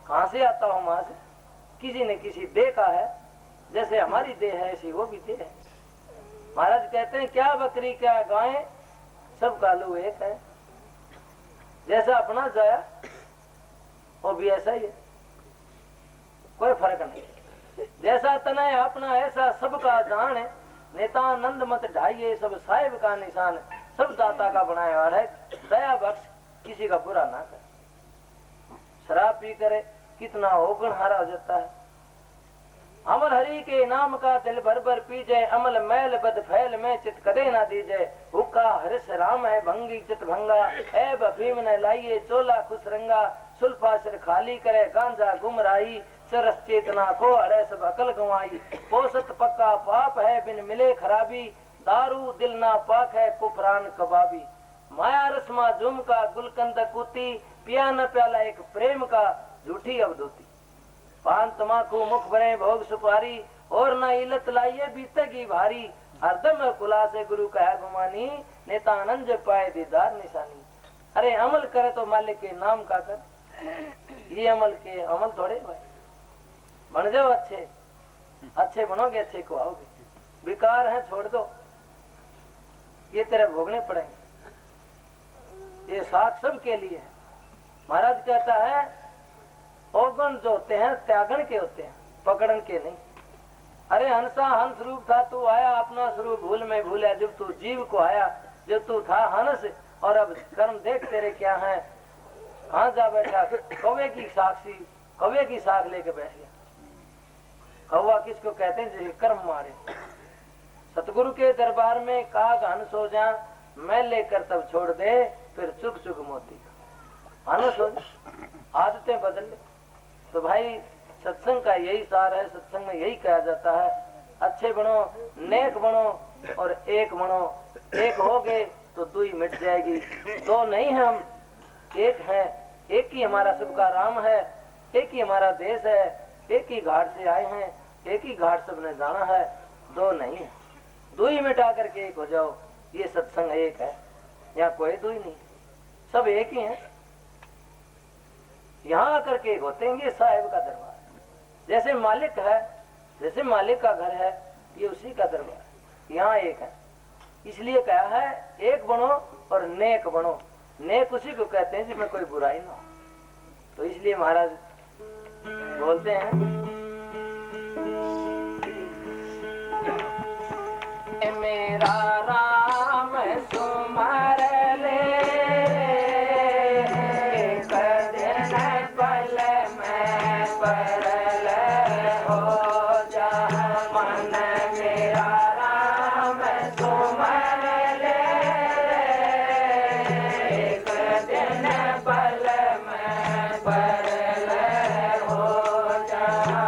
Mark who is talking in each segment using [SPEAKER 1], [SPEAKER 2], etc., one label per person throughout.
[SPEAKER 1] कहाँ से आता हूँ वहां से, किसी ने किसी देह का है, जैसे हमारी देह है ऐसी वो भी देह है। महाराज कहते हैं क्या बकरी क्या गाय सब कालू एक है, जैसा अपना जाया वो भी ऐसा ही है, कोई फर्क नहीं। जैसा तनय अपना ऐसा सबका जान है, नेतानंद मत ढाइए सब साहिब का निशान, सब दाता का बनाया हुआ है, दया बख्श किसी का बुरा ना करे। शराब पी करे कितना होगन हारा हो जाता है। अमल हरि के नाम का दिल भर भर पी जाए, अमल मैल बद फैल में चित कदे ना दी जाए। हुक्का हरिश राम है भंगी चित भंगा, ऐब अफीम न लाइए चोला खुश रंगा। सुल्फा सिर खाली करे गांजा गुमराही, सरस चेतना को अरे सब अकल गंवाई। पोसत पक्का पाप है बिन मिले खराबी, दारू दिल ना पाक है कुफरान कबाबी। माया रस्मा जुम का गुलकंद कुती, पिया न प्याला एक प्रेम का झूठी अवधूती। पान तमाकू मुख भरे भोग सुपारी, और न इलत लाइए बीतेगी भारी। हरदम कुला से गुरु कहा गुमानी, नेतानंद पाए दीदार निशानी। अरे अमल करे तो मालिक के नाम का कर, ये अमल के अमल थोड़े भाई। बन जाओ अच्छे, अच्छे बनोगे अच्छे को आओगे। बेकार है छोड़ दो, ये तेरे भोगने पड़ेंगे। ये साथ सब के लिए है। महाराज कहता है औगण जो होते हैं त्यागन के होते हैं, पकड़न के नहीं। अरे हंसा हंस रूप था, तू आया अपना स्वरूप भूल में भूला। जब तू जीव को आया, जब तू था हंस, और अब कर्म देख तेरे क्या है। कहाँ जा बैठा कौवे की साक्षी, कौवे की साख लेके बैठ गया। कौवा किसको कहते हैं जिसे कर्म मारे। सतगुरु के दरबार में काग हंस हो जा, मैं लेकर तब छोड़ दे, फिर चुक चुक मोती। हंस हो आदतें बदल ले। तो भाई सत्संग का यही सार है, सत्संग में यही कहा जाता है अच्छे बनो, नेक बनो और एक बनो। एक हो गए तो दुई मिट जाएगी। दो नहीं है हम, एक है। एक ही हमारा सबका राम है, एक ही हमारा देश है, एक ही घाट से आए हैं, एक ही घाट सबने जाना है। दो नहीं है, दुई मिटा करके एक हो जाओ। ये सत्संग एक है, यहाँ कोई दुई नहीं, सब एक ही है। यहाँ आकर के एक होते हैं। ये साहिब का दरबार जैसे मालिक है, जैसे मालिक का घर है, ये उसी का दरबार। यहाँ एक है, इसलिए कहा है एक बनो और नेक बनो। नेक उसी को कहते हैं जिसमें कोई बुराई ना हो। तो इसलिए महाराज बोलते हैं मेरा राम सुमर ले, एक दिन पल में परल हो जा। मन मेरा राम सुमर ले, एक दिन पल में परल हो जा।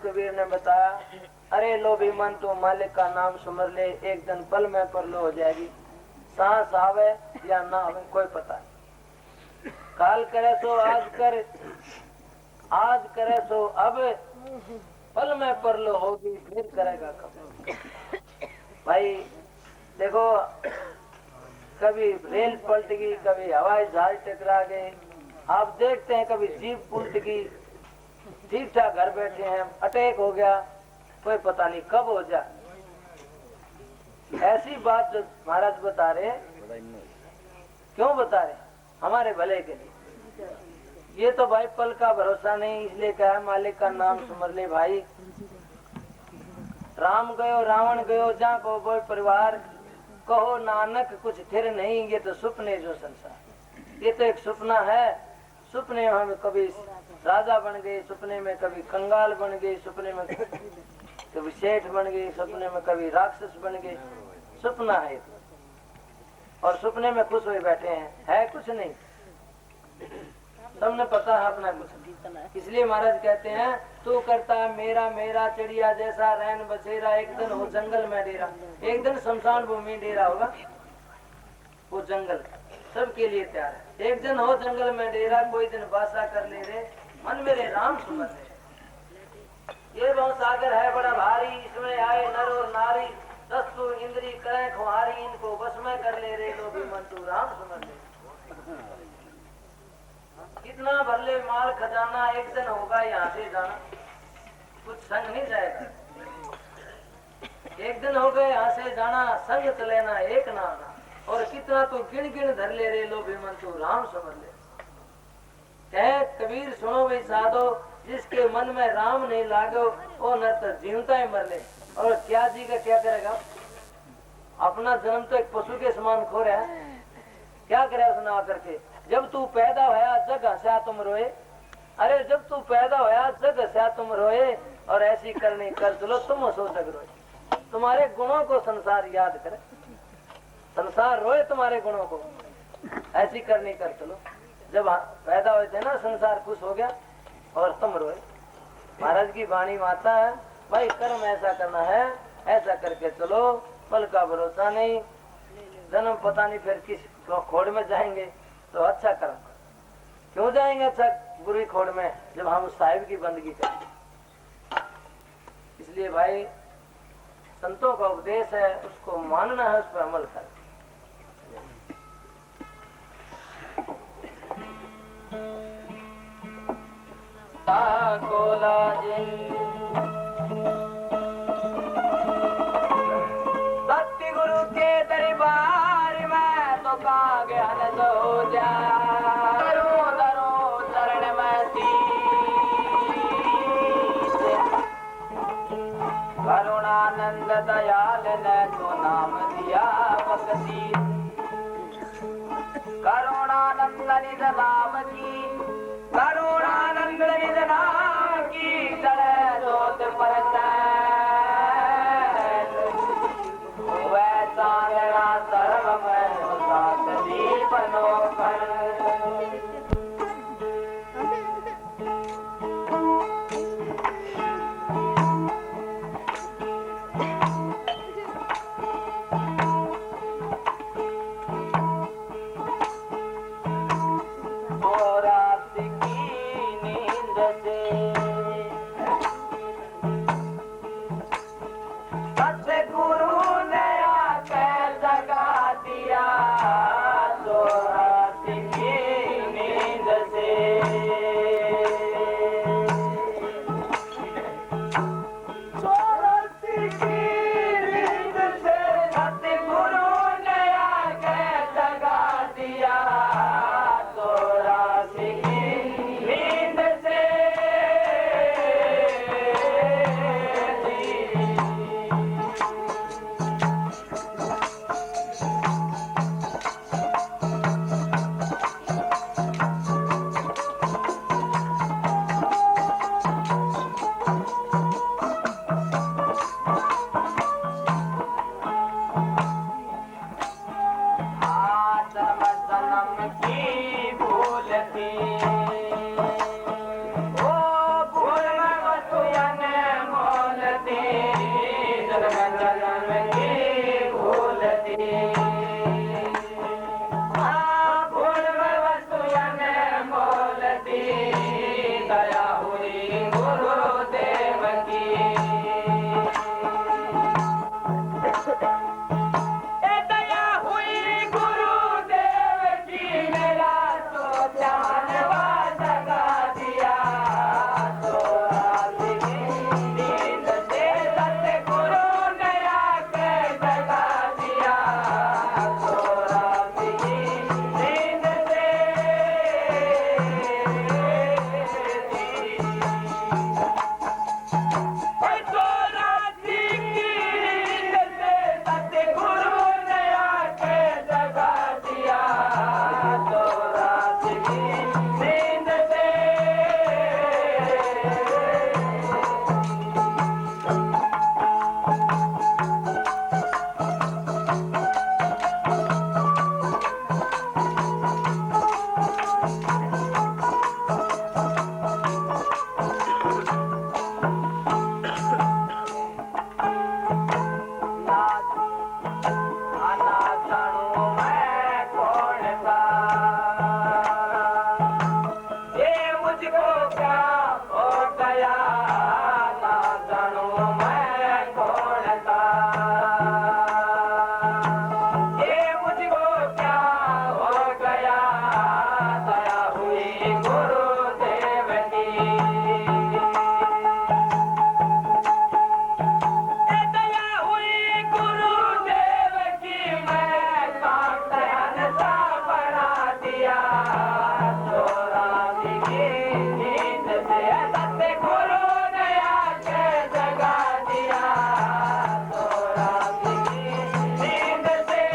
[SPEAKER 1] कबीर ने बताया, अरे लो भी मन तो मालिक का नाम सुमर ले, एक दिन पल में पर लो हो जाएगी। सांस आवे या ना आवे कोई पता नहीं। काल करे सो आज कर, आज करे सो अब, पल में पर लो होगी फिर करेगा कब। भाई देखो, कभी रेल पलट गई, कभी हवाई जहाज टकरा गए, आप देखते हैं कभी जीप उल्ट गई, ठीक ठाक घर बैठे हैं, अटैक हो गया, कोई पता नहीं कब हो जाए। ऐसी बात जो महाराज बता रहे, क्यों बता रहे? हमारे भले के लिए। ये तो भाई पल का भरोसा नहीं, इसलिए कहा मालिक का नाम सुमर ले भाई। राम गयो रावण गयो जहाँ को बोल परिवार, कहो नानक कुछ थिर नहीं, ये तो सपने जो संसार। ये तो एक सपना है। सपने में हम कभी राजा बन गए, सपने में कभी कंगाल बन गए, सपने में कभी सेठ बन गए, सपने में कभी राक्षस बन गए। सपना है और सपने में खुश हुए बैठे हैं, है कुछ नहीं। सबने पता है अपना कुछ। इसलिए महाराज कहते हैं तू करता मेरा मेरा चिड़िया जैसा रैन बसेरा, एक दिन हो जंगल में डेरा, एक दिन शमशान भूमि डेरा होगा। वो जंगल सबके लिए तैयार है। एक दिन हो जंगल में डेरा, कोई दिन बासा कर ले रे, मन मेरे राम सुमर ले। ये बहुत सागर है बड़ा भारी, इसमें आए नर और नारी, दस्तु इंद्री करें खुहारी, इनको बस में कर ले रे लो भी मन तू राम सुमर ले। कितना भर ले माल खजाना, एक दिन होगा यहाँ से जाना, कुछ संग नहीं जाएगा। एक दिन हो गए यहाँ से जाना, संग चलेना एक ना आना। और कितना तो गिन गिन धर ले रे लो भी मन तू राम समझ ले। कहे कबीर सुनो भाई साधो, जिसके मन में राम नहीं लागो वो न तो जीवता ही मर ले। और क्या जी का क्या करेगा, अपना जन्म तो एक पशु के समान खो रहा है, क्या करे उसने आकर के। जब तू पैदा होया जग हंसा तुम रोए, अरे जब तू पैदा होया जग हंसा तुम रोए, और ऐसी करनी कर चलो तुम हंसो जग रोए। तुम्हारे गुणों को संसार याद करे, संसार रोए तुम्हारे गुणों को, ऐसी करनी कर चलो। जब पैदा हुए थे ना संसार खुश हो गया और तुम रोए। महाराज की वाणी माता है भाई कर्म ऐसा करना है, ऐसा करके चलो, पल का भरोसा नहीं, जन्म पता नहीं फिर किस खोड़ में जाएंगे। तो अच्छा कर्म क्यों जाएंगे अच्छा बुरी खोड़ में, जब हम उस साहिब की बंदगी करें। इसलिए भाई संतों का उपदेश है, उसको मानना है, उस पर अमल करना। भक्ति गुरु के दरबार में तो का ज्ञान दो जा, दरो दरो चरण में करुणानंद दयाल ने तो नाम दिया भक्ति, करुणानंद निज नाम की, करुणानंद निज नाम की चढ़े जोत पर वैसा मेरा सर्व में सात दीपनो पर। Ora चौरासी की नींद से सतगुरु ने आके जगा दिया। चौरासी की नींद से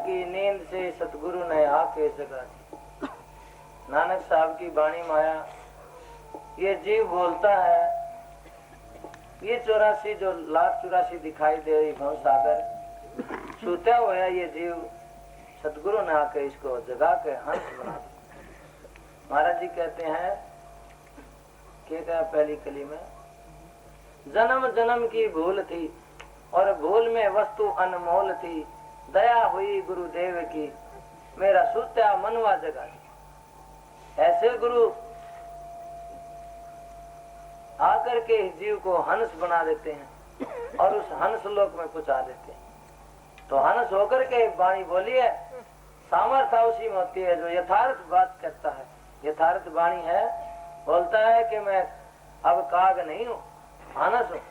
[SPEAKER 1] की नींद से सतगुरु ने आके जगा दी। नानक साहब की बाणी माया ये जीव बोलता है, ये 84 जो 1,84,000 दिखाई दे रही भव सागर छूता हुआ है, ये जीव सतगुरु ने आके इसको जगा के हंस बना दिया। महाराज जी कहते हैं क्या कहा पहली कली में, जन्म जन्म की भूल थी और भूल में वस्तु अनमोल थी, दया हुई गुरुदेव की मेरा सुत्या मनवा जगा दी। ऐसे गुरु आकर के जीव को हंस बना देते हैं और उस हंस लोक में पहुंचा देते हैं। तो हंस होकर के वाणी बोली है, सामर्थ्य उसी में होती है जो यथार्थ बात करता है। यथार्थ वाणी है, बोलता है कि मैं अब काग नहीं हूँ, हंस हूँ।